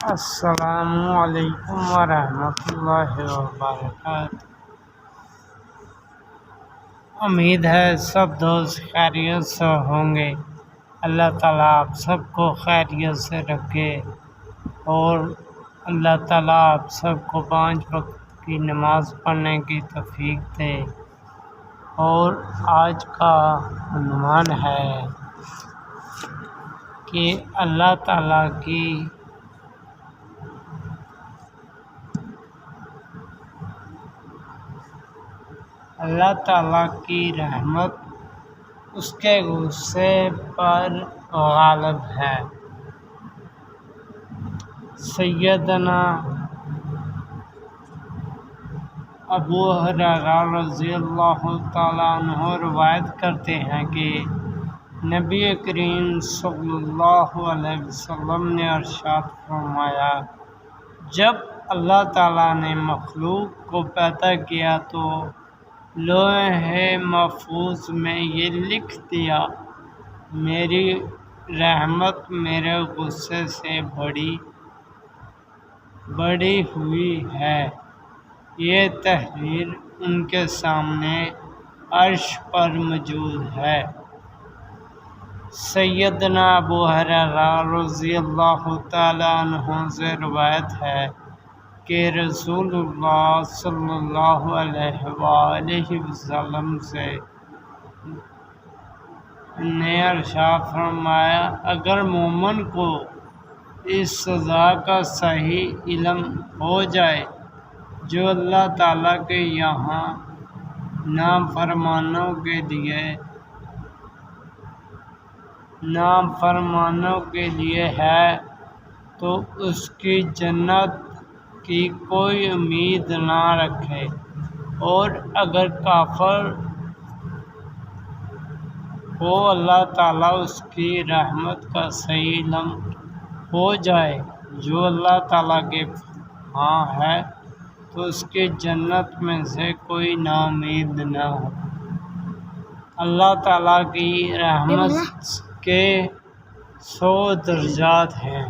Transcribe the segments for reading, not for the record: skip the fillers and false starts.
السلام علیکم ورحمۃ اللہ وبرکاتہ۔ امید ہے سب دوست خیریت سے ہوں گے۔ اللہ تعالیٰ آپ سب کو خیریت سے رکھے اور اللہ تعالیٰ آپ سب کو 5 وقت کی نماز پڑھنے کی توفیق دے۔ اور آج کا عنوان ہے کہ اللہ تعالیٰ کی رحمت اس کے غصے پر غالب ہے۔ سیدنا ابو ہریرہ رضی اللہ تعالیٰ عنہ روایت کرتے ہیں کہ نبی کریم صلی اللہ علیہ وسلم نے ارشاد فرمایا، جب اللہ تعالیٰ نے مخلوق کو پیدا کیا تو لوح محفوظ میں یہ لکھ دیا، میری رحمت میرے غصے سے بڑی ہوئی ہے۔ یہ تحریر ان کے سامنے عرش پر موجود ہے۔ سیدنا ابو ہریرہ رضی اللہ تعالیٰ عنہ سے روایت ہے کہ رسول اللہ صلی اللہ علیہ وآلہ وسلم نے ارشاد فرمایا، اگر مومن کو اس سزا کا صحیح علم ہو جائے جو اللہ تعالیٰ کے یہاں نافرمانوں کے لیے ہے تو اس کی جنت کی کوئی امید نہ رکھے، اور اگر کافر کو اللہ تعالیٰ اس کی رحمت کا صحیح علم ہو جائے جو اللہ تعالیٰ کے ہاں ہے تو اس کی جنت میں سے کوئی نا امید نہ ہو۔ اللہ تعالیٰ کی رحمت کے 100 درجات ہیں۔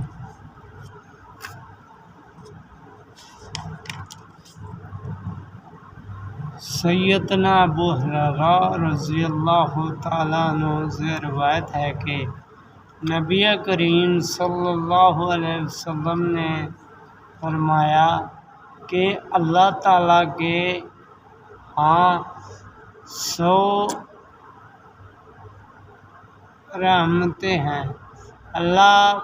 سیدنا ابو ہریرہ رضی اللہ تعالیٰ عنہ سے روایت ہے کہ نبی کریم صلی اللہ علیہ وسلم نے فرمایا کہ اللہ تعالیٰ کے ہاں 100 رحمتیں ہیں۔ اللہ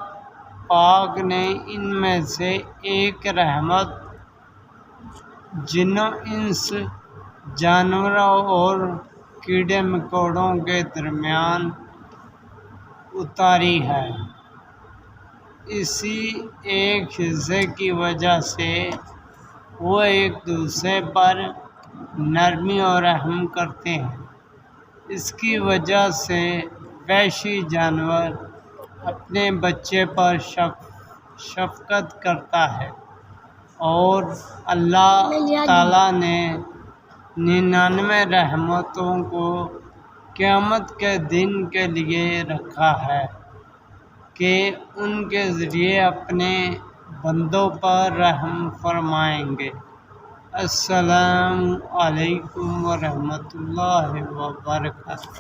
پاک نے ان میں سے ایک رحمت جنوں انس، جانوروں اور کیڑے مکوڑوں کے درمیان اتاری ہے۔ اسی ایک حصے کی وجہ سے وہ ایک دوسرے پر نرمی اور رحم کرتے ہیں۔ اس کی وجہ سے وحشی جانور اپنے بچے پر شفقت کرتا ہے، اور اللہ تعالیٰ نے 99 رحمتوں کو قیامت کے دن کے لیے رکھا ہے کہ ان کے ذریعے اپنے بندوں پر رحم فرمائیں گے۔ السلام علیکم ورحمۃ اللہ وبرکاتہ۔